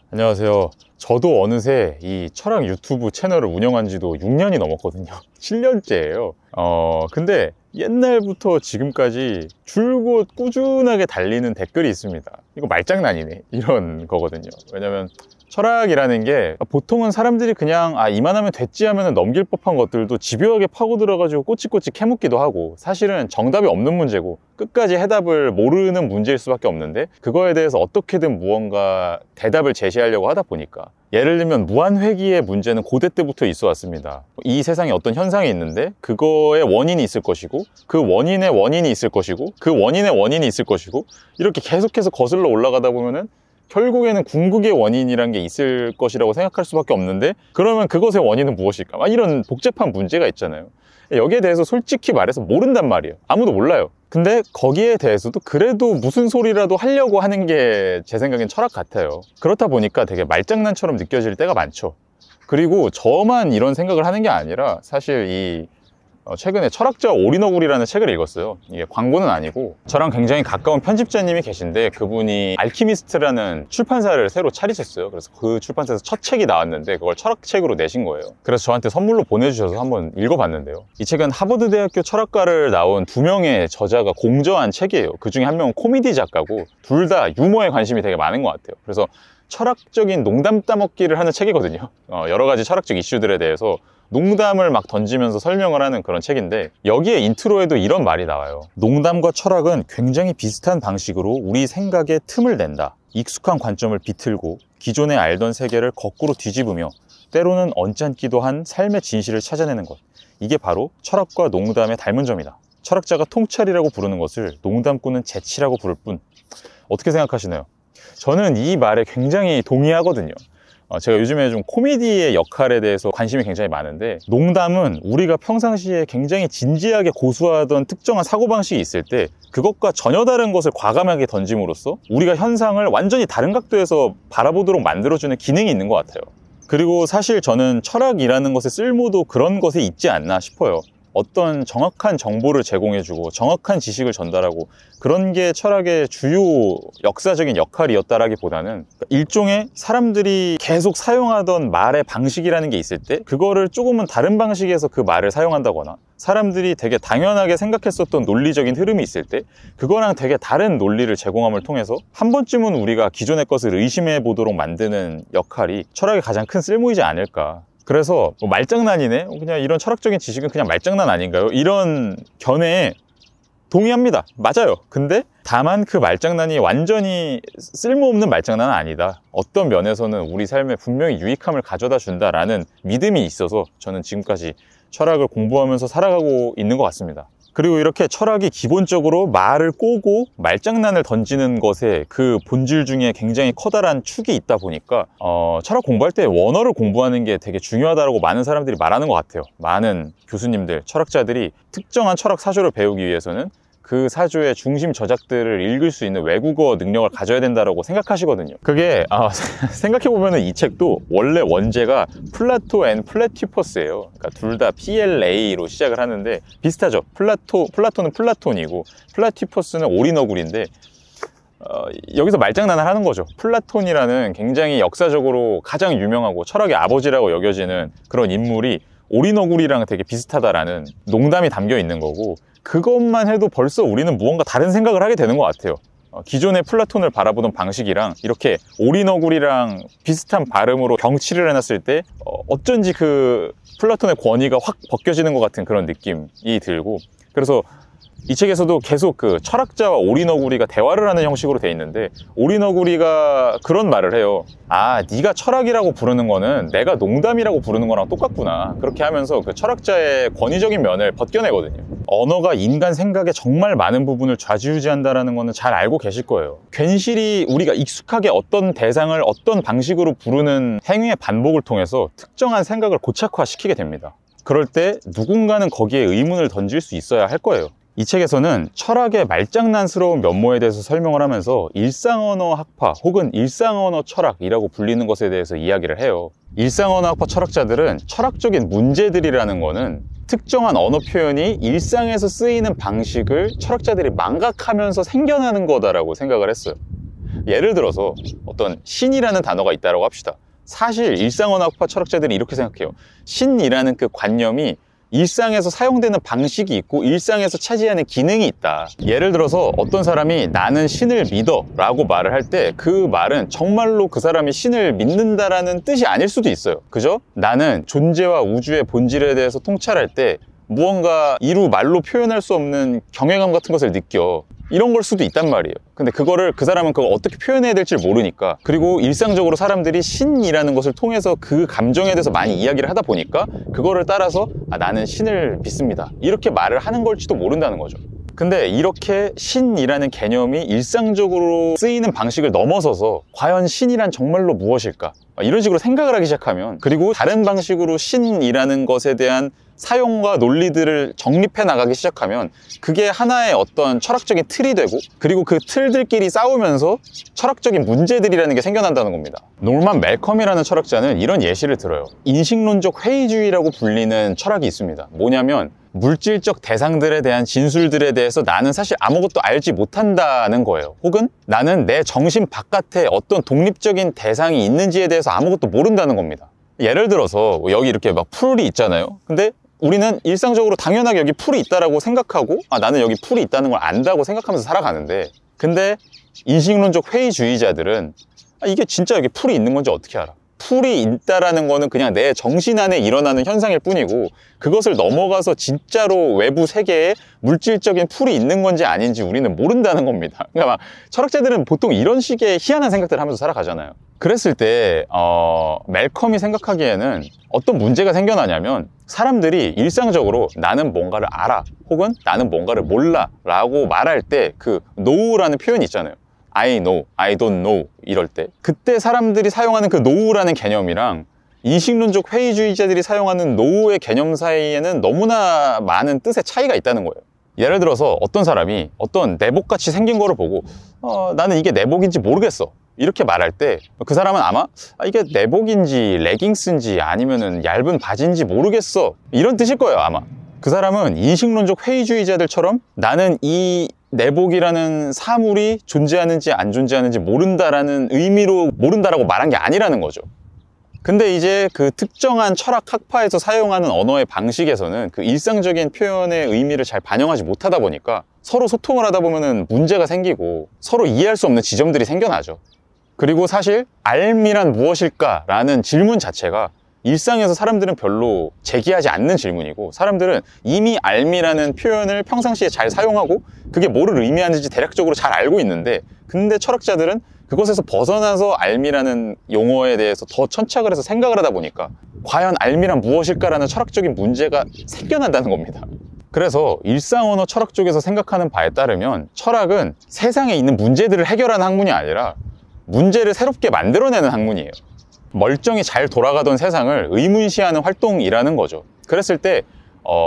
안녕하세요. 저도 어느새 이 철학 유튜브 채널을 운영한 지도 6년이 넘었거든요. 7년째예요. 근데 옛날부터 지금까지 줄곧 꾸준하게 달리는 댓글이 있습니다. 이거 말장난이네, 이런 거거든요. 왜냐면 철학이라는 게 보통은 사람들이 그냥 이만하면 됐지 하면 넘길 법한 것들도 집요하게 파고들어가지고 꼬치꼬치 캐묻기도 하고, 사실은 정답이 없는 문제고 끝까지 해답을 모르는 문제일 수밖에 없는데, 그거에 대해서 어떻게든 무언가 대답을 제시하려고 하다 보니까, 예를 들면 무한회귀의 문제는 고대 때부터 있어 왔습니다. 이 세상에 어떤 현상이 있는데 그거의 원인이 있을 것이고, 그 원인의 원인이 있을 것이고, 그 원인의 원인이 있을 것이고, 이렇게 계속해서 거슬러 올라가다 보면은 결국에는 궁극의 원인이란 게 있을 것이라고 생각할 수밖에 없는데, 그러면 그것의 원인은 무엇일까? 이런 복잡한 문제가 있잖아요. 여기에 대해서 솔직히 말해서 모른단 말이에요. 아무도 몰라요. 근데 거기에 대해서도 그래도 무슨 소리라도 하려고 하는 게 제 생각엔 철학 같아요. 그렇다 보니까 되게 말장난처럼 느껴질 때가 많죠. 그리고 저만 이런 생각을 하는 게 아니라, 사실 최근에 철학자 오리너구리라는 책을 읽었어요. 이게 광고는 아니고, 저랑 굉장히 가까운 편집자님이 계신데, 그분이 알키미스트라는 출판사를 새로 차리셨어요. 그래서 그 출판사에서 첫 책이 나왔는데 그걸 철학책으로 내신 거예요. 그래서 저한테 선물로 보내주셔서 한번 읽어봤는데요. 이 책은 하버드대학교 철학과를 나온 2명의 저자가 공저한 책이에요. 그 중에 한 명은 코미디 작가고, 둘 다 유머에 관심이 되게 많은 것 같아요. 그래서 철학적인 농담 따먹기를 하는 책이거든요. 여러 가지 철학적 이슈들에 대해서 농담을 막 던지면서 설명을 하는 그런 책인데, 여기에 인트로에도 이런 말이 나와요. 농담과 철학은 굉장히 비슷한 방식으로 우리 생각에 틈을 낸다. 익숙한 관점을 비틀고 기존에 알던 세계를 거꾸로 뒤집으며 때로는 언짢기도 한 삶의 진실을 찾아내는 것. 이게 바로 철학과 농담의 닮은 점이다. 철학자가 통찰이라고 부르는 것을 농담꾼은 재치라고 부를 뿐. 어떻게 생각하시나요? 저는 이 말에 굉장히 동의하거든요. 제가 요즘에 좀 코미디의 역할에 대해서 관심이 굉장히 많은데, 농담은 우리가 평상시에 굉장히 진지하게 고수하던 특정한 사고방식이 있을 때 그것과 전혀 다른 것을 과감하게 던짐으로써 우리가 현상을 완전히 다른 각도에서 바라보도록 만들어주는 기능이 있는 것 같아요. 그리고 사실 저는 철학이라는 것의 쓸모도 그런 것에 있지 않나 싶어요. 어떤 정확한 정보를 제공해주고 정확한 지식을 전달하고, 그런 게 철학의 주요 역사적인 역할이었다라기보다는, 일종의 사람들이 계속 사용하던 말의 방식이라는 게 있을 때 그거를 조금은 다른 방식에서 그 말을 사용한다거나, 사람들이 되게 당연하게 생각했었던 논리적인 흐름이 있을 때 그거랑 되게 다른 논리를 제공함을 통해서 한 번쯤은 우리가 기존의 것을 의심해 보도록 만드는 역할이 철학의 가장 큰 쓸모이지 않을까. 그래서 말장난이네? 그냥 이런 철학적인 지식은 그냥 말장난 아닌가요? 이런 견해에 동의합니다. 맞아요. 근데 다만 그 말장난이 완전히 쓸모없는 말장난은 아니다. 어떤 면에서는 우리 삶에 분명히 유익함을 가져다 준다라는 믿음이 있어서 저는 지금까지 철학을 공부하면서 살아가고 있는 것 같습니다. 그리고 이렇게 철학이 기본적으로 말을 꼬고 말장난을 던지는 것에 그 본질 중에 굉장히 커다란 축이 있다 보니까 철학 공부할 때 원어를 공부하는 게 되게 중요하다고 많은 사람들이 말하는 것 같아요. 많은 교수님들, 철학자들이 특정한 철학 사조를 배우기 위해서는 그 사조의 중심 저작들을 읽을 수 있는 외국어 능력을 가져야 된다고 생각하시거든요. 그게 생각해보면 이 책도 원래 원제가 플라토 앤 플래티퍼스예요. 그러니까 둘 다 PLA로 시작을 하는데 비슷하죠. 플라토는 플라톤이고 플라티퍼스는 오리너굴인데, 여기서 말장난을 하는 거죠. 플라톤이라는 굉장히 역사적으로 가장 유명하고 철학의 아버지라고 여겨지는 그런 인물이 오리너굴이랑 되게 비슷하다라는 농담이 담겨 있는 거고, 그것만 해도 벌써 우리는 무언가 다른 생각을 하게 되는 것 같아요. 기존의 플라톤을 바라보던 방식이랑 이렇게 오리너굴이랑 비슷한 발음으로 병치를 해놨을 때 어쩐지 그 플라톤의 권위가 확 벗겨지는 것 같은 그런 느낌이 들고, 그래서 이 책에서도 계속 그 철학자와 오리너구리가 대화를 하는 형식으로 돼 있는데, 오리너구리가 그런 말을 해요. 네가 철학이라고 부르는 거는 내가 농담이라고 부르는 거랑 똑같구나. 그렇게 하면서 그 철학자의 권위적인 면을 벗겨내거든요. 언어가 인간 생각에 정말 많은 부분을 좌지우지한다는 거는 잘 알고 계실 거예요. 괜시리 우리가 익숙하게 어떤 대상을 어떤 방식으로 부르는 행위의 반복을 통해서 특정한 생각을 고착화시키게 됩니다. 그럴 때 누군가는 거기에 의문을 던질 수 있어야 할 거예요. 이 책에서는 철학의 말장난스러운 면모에 대해서 설명을 하면서 일상언어 학파 혹은 일상언어 철학이라고 불리는 것에 대해서 이야기를 해요. 일상언어 학파 철학자들은 철학적인 문제들이라는 거는 특정한 언어 표현이 일상에서 쓰이는 방식을 철학자들이 망각하면서 생겨나는 거다라고 생각을 했어요. 예를 들어서 어떤 신이라는 단어가 있다고 합시다. 사실 일상언어학파 철학자들이 이렇게 생각해요. 신이라는 그 관념이 일상에서 사용되는 방식이 있고 일상에서 차지하는 기능이 있다. 예를 들어서 어떤 사람이 나는 신을 믿어 라고 말을 할 때 그 말은 정말로 그 사람이 신을 믿는다라는 뜻이 아닐 수도 있어요. 그죠? 나는 존재와 우주의 본질에 대해서 통찰할 때 무언가 이루 말로 표현할 수 없는 경외감 같은 것을 느껴. 이런 걸 수도 있단 말이에요. 근데 그거를 그 사람은 그걸 어떻게 표현해야 될지 모르니까, 그리고 일상적으로 사람들이 신이라는 것을 통해서 그 감정에 대해서 많이 이야기를 하다 보니까 그거를 따라서 나는 신을 믿습니다 이렇게 말을 하는 걸지도 모른다는 거죠. 근데 이렇게 신이라는 개념이 일상적으로 쓰이는 방식을 넘어서서 과연 신이란 정말로 무엇일까? 이런 식으로 생각을 하기 시작하면, 그리고 다른 방식으로 신이라는 것에 대한 사용과 논리들을 정립해 나가기 시작하면 그게 하나의 어떤 철학적인 틀이 되고, 그리고 그 틀들끼리 싸우면서 철학적인 문제들이라는 게 생겨난다는 겁니다. 노만 멜컴이라는 철학자는 이런 예시를 들어요. 인식론적 회의주의라고 불리는 철학이 있습니다. 뭐냐면 물질적 대상들에 대한 진술들에 대해서 나는 사실 아무것도 알지 못한다는 거예요. 혹은 나는 내 정신 바깥에 어떤 독립적인 대상이 있는지에 대해서 아무것도 모른다는 겁니다. 예를 들어서 여기 이렇게 막 풀이 있잖아요. 근데 우리는 일상적으로 당연하게 여기 풀이 있다라고 생각하고 나는 여기 풀이 있다는 걸 안다고 생각하면서 살아가는데, 근데 인식론적 회의주의자들은 이게 진짜 여기 풀이 있는 건지 어떻게 알아? 풀이 있다라는 거는 그냥 내 정신 안에 일어나는 현상일 뿐이고, 그것을 넘어가서 진짜로 외부 세계에 물질적인 풀이 있는 건지 아닌지 우리는 모른다는 겁니다. 그러니까 막 철학자들은 보통 이런 식의 희한한 생각들을 하면서 살아가잖아요. 그랬을 때 멜컴이 생각하기에는 어떤 문제가 생겨나냐면, 사람들이 일상적으로 나는 뭔가를 알아 혹은 나는 뭔가를 몰라 라고 말할 때 그 know라는 표현이 있잖아요. I know, I don't know 이럴 때, 그때 사람들이 사용하는 그 know라는 개념이랑 인식론적 회의주의자들이 사용하는 know의 개념 사이에는 너무나 많은 뜻의 차이가 있다는 거예요. 예를 들어서 어떤 사람이 어떤 내복같이 생긴 거를 보고 나는 이게 내복인지 모르겠어 이렇게 말할 때 그 사람은 아마 이게 내복인지 레깅스인지 아니면은 얇은 바지인지 모르겠어 이런 뜻일 거예요. 아마 그 사람은 인식론적 회의주의자들처럼 나는 이 내복이라는 사물이 존재하는지 안 존재하는지 모른다라는 의미로 모른다라고 말한 게 아니라는 거죠. 근데 이제 그 특정한 철학 학파에서 사용하는 언어의 방식에서는 그 일상적인 표현의 의미를 잘 반영하지 못하다 보니까 서로 소통을 하다 보면은 문제가 생기고 서로 이해할 수 없는 지점들이 생겨나죠. 그리고 사실 알미란 무엇일까라는 질문 자체가 일상에서 사람들은 별로 제기하지 않는 질문이고, 사람들은 이미 알미라는 표현을 평상시에 잘 사용하고 그게 뭐를 의미하는지 대략적으로 잘 알고 있는데, 근데 철학자들은 그것에서 벗어나서 알미라는 용어에 대해서 더 천착을 해서 생각을 하다 보니까 과연 알미란 무엇일까라는 철학적인 문제가 생겨난다는 겁니다. 그래서 일상언어 철학 쪽에서 생각하는 바에 따르면 철학은 세상에 있는 문제들을 해결하는 학문이 아니라 문제를 새롭게 만들어내는 학문이에요. 멀쩡히 잘 돌아가던 세상을 의문시하는 활동이라는 거죠. 그랬을 때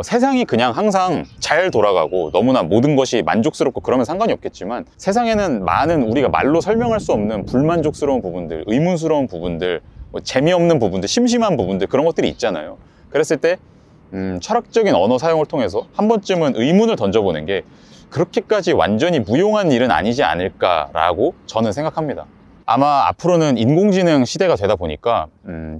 세상이 그냥 항상 잘 돌아가고 너무나 모든 것이 만족스럽고 그러면 상관이 없겠지만, 세상에는 많은 우리가 말로 설명할 수 없는 불만족스러운 부분들, 의문스러운 부분들, 재미없는 부분들, 심심한 부분들, 그런 것들이 있잖아요. 그랬을 때 철학적인 언어 사용을 통해서 한 번쯤은 의문을 던져보는 게 그렇게까지 완전히 무용한 일은 아니지 않을까라고 저는 생각합니다. 아마 앞으로는 인공지능 시대가 되다 보니까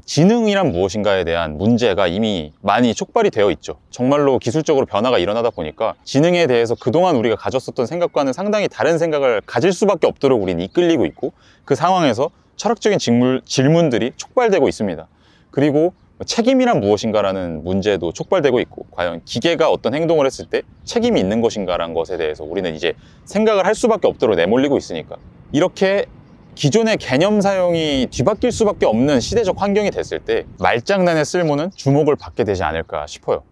지능이란 무엇인가에 대한 문제가 이미 많이 촉발이 되어 있죠. 정말로 기술적으로 변화가 일어나다 보니까 지능에 대해서 그동안 우리가 가졌었던 생각과는 상당히 다른 생각을 가질 수밖에 없도록 우리는 이끌리고 있고, 그 상황에서 철학적인 질문들이 촉발되고 있습니다. 그리고 책임이란 무엇인가라는 문제도 촉발되고 있고, 과연 기계가 어떤 행동을 했을 때 책임이 있는 것인가라는 것에 대해서 우리는 이제 생각을 할 수밖에 없도록 내몰리고 있으니까, 이렇게 기존의 개념 사용이 뒤바뀔 수밖에 없는 시대적 환경이 됐을 때 말장난의 쓸모는 주목을 받게 되지 않을까 싶어요.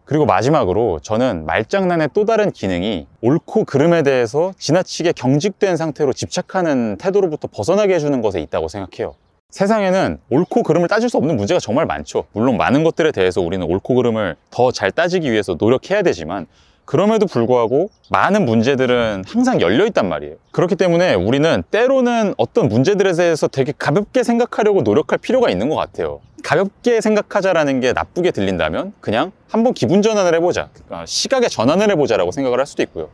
그리고 마지막으로 저는 말장난의 또 다른 기능이 옳고 그름에 대해서 지나치게 경직된 상태로 집착하는 태도로부터 벗어나게 해주는 것에 있다고 생각해요. 세상에는 옳고 그름을 따질 수 없는 문제가 정말 많죠. 물론 많은 것들에 대해서 우리는 옳고 그름을 더 잘 따지기 위해서 노력해야 되지만, 그럼에도 불구하고 많은 문제들은 항상 열려있단 말이에요. 그렇기 때문에 우리는 때로는 어떤 문제들에 대해서 되게 가볍게 생각하려고 노력할 필요가 있는 것 같아요. 가볍게 생각하자라는 게 나쁘게 들린다면 그냥 한번 기분 전환을 해보자, 시각의 전환을 해보자라고 생각을 할 수도 있고요.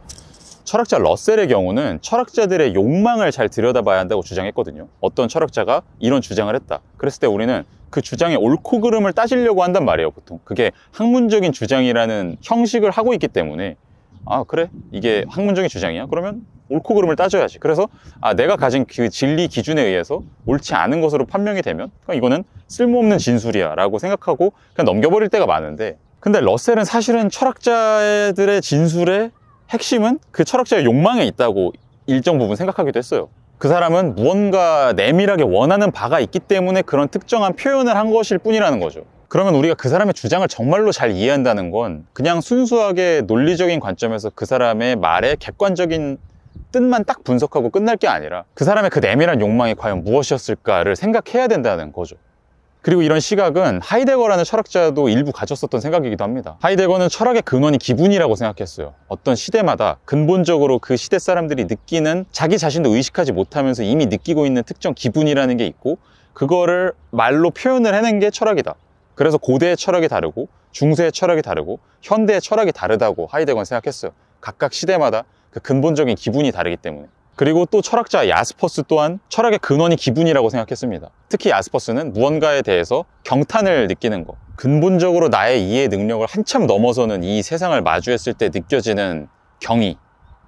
철학자 러셀의 경우는 철학자들의 욕망을 잘 들여다봐야 한다고 주장했거든요. 어떤 철학자가 이런 주장을 했다. 그랬을 때 우리는 그 주장의 옳고 그름을 따지려고 한단 말이에요, 보통. 그게 학문적인 주장이라는 형식을 하고 있기 때문에 아, 그래? 이게 학문적인 주장이야? 그러면 옳고 그름을 따져야지. 그래서 내가 가진 그 진리 기준에 의해서 옳지 않은 것으로 판명이 되면 이거는 쓸모없는 진술이야 라고 생각하고 그냥 넘겨버릴 때가 많은데, 근데 러셀은 사실은 철학자들의 진술의 핵심은 그 철학자의 욕망에 있다고 일정 부분 생각하기도 했어요. 그 사람은 무언가 내밀하게 원하는 바가 있기 때문에 그런 특정한 표현을 한 것일 뿐이라는 거죠. 그러면 우리가 그 사람의 주장을 정말로 잘 이해한다는 건 그냥 순수하게 논리적인 관점에서 그 사람의 말의 객관적인 뜻만 딱 분석하고 끝날 게 아니라 그 사람의 그 내밀한 욕망이 과연 무엇이었을까를 생각해야 된다는 거죠. 그리고 이런 시각은 하이데거라는 철학자도 일부 가졌었던 생각이기도 합니다. 하이데거는 철학의 근원이 기분이라고 생각했어요. 어떤 시대마다 근본적으로 그 시대 사람들이 느끼는, 자기 자신도 의식하지 못하면서 이미 느끼고 있는 특정 기분이라는 게 있고, 그거를 말로 표현을 해낸 게 철학이다. 그래서 고대의 철학이 다르고 중세의 철학이 다르고 현대의 철학이 다르다고 하이데거는 생각했어요. 각각 시대마다 그 근본적인 기분이 다르기 때문에. 그리고 또 철학자 야스퍼스 또한 철학의 근원이 기분이라고 생각했습니다. 특히 야스퍼스는 무언가에 대해서 경탄을 느끼는 것, 근본적으로 나의 이해 능력을 한참 넘어서는 이 세상을 마주했을 때 느껴지는 경의,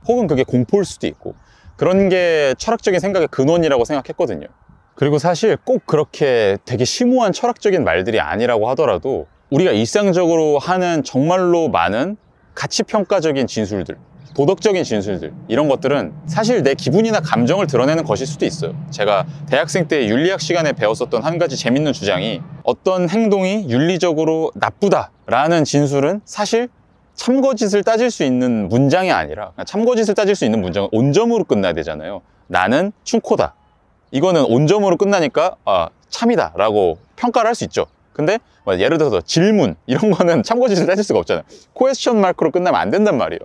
혹은 그게 공포일 수도 있고, 그런 게 철학적인 생각의 근원이라고 생각했거든요. 그리고 사실 꼭 그렇게 되게 심오한 철학적인 말들이 아니라고 하더라도 우리가 일상적으로 하는 정말로 많은 가치평가적인 진술들, 도덕적인 진술들, 이런 것들은 사실 내 기분이나 감정을 드러내는 것일 수도 있어요. 제가 대학생 때 윤리학 시간에 배웠었던 한 가지 재밌는 주장이, 어떤 행동이 윤리적으로 나쁘다라는 진술은 사실 참거짓을 따질 수 있는 문장이 아니라, 참거짓을 따질 수 있는 문장은 온점으로 끝나야 되잖아요. 나는 충코다. 이거는 온점으로 끝나니까 참이다 라고 평가를 할 수 있죠. 근데 예를 들어서 질문, 이런 거는 참거짓을 따질 수가 없잖아요. 퀘스천 마크로 끝나면 안 된단 말이에요.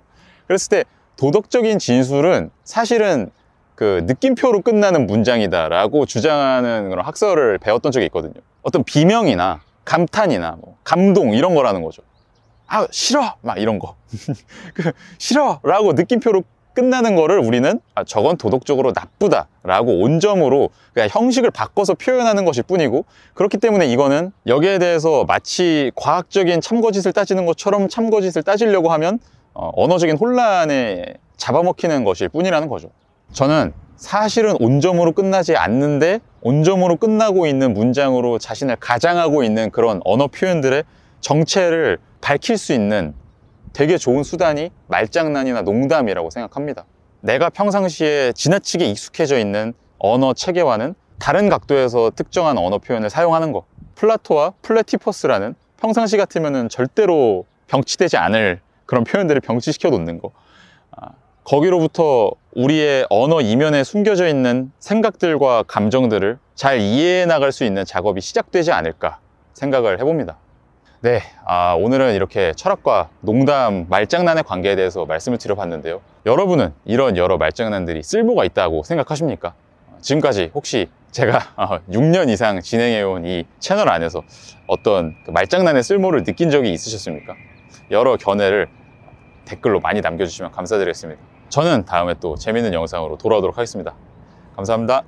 그랬을 때 도덕적인 진술은 사실은 그 느낌표로 끝나는 문장이다 라고 주장하는 그런 학설을 배웠던 적이 있거든요. 어떤 비명이나 감탄이나 감동, 이런 거라는 거죠. 싫어! 막 이런 거. 싫어! 라고 느낌표로 끝나는 거를 우리는 저건 도덕적으로 나쁘다 라고 온점으로 그냥 형식을 바꿔서 표현하는 것일 뿐이고, 그렇기 때문에 이거는 여기에 대해서 마치 과학적인 참거짓을 따지는 것처럼 참거짓을 따지려고 하면 언어적인 혼란에 잡아먹히는 것일 뿐이라는 거죠. 저는 사실은 온점으로 끝나지 않는데 온점으로 끝나고 있는 문장으로 자신을 가장하고 있는 그런 언어 표현들의 정체를 밝힐 수 있는 되게 좋은 수단이 말장난이나 농담이라고 생각합니다. 내가 평상시에 지나치게 익숙해져 있는 언어 체계와는 다른 각도에서 특정한 언어 표현을 사용하는 것, 플라토와 플래티퍼스라는 평상시 같으면 절대로 병치되지 않을 그런 표현들을 병치시켜 놓는 거, 거기로부터 우리의 언어 이면에 숨겨져 있는 생각들과 감정들을 잘 이해해 나갈 수 있는 작업이 시작되지 않을까 생각을 해봅니다. 네, 오늘은 이렇게 철학과 농담, 말장난의 관계에 대해서 말씀을 드려봤는데요. 여러분은 이런 여러 말장난들이 쓸모가 있다고 생각하십니까? 지금까지 혹시 제가 6년 이상 진행해온 이 채널 안에서 어떤 말장난의 쓸모를 느낀 적이 있으셨습니까? 여러 견해를 댓글로 많이 남겨주시면 감사드리겠습니다. 저는 다음에 또 재밌는 영상으로 돌아오도록 하겠습니다. 감사합니다.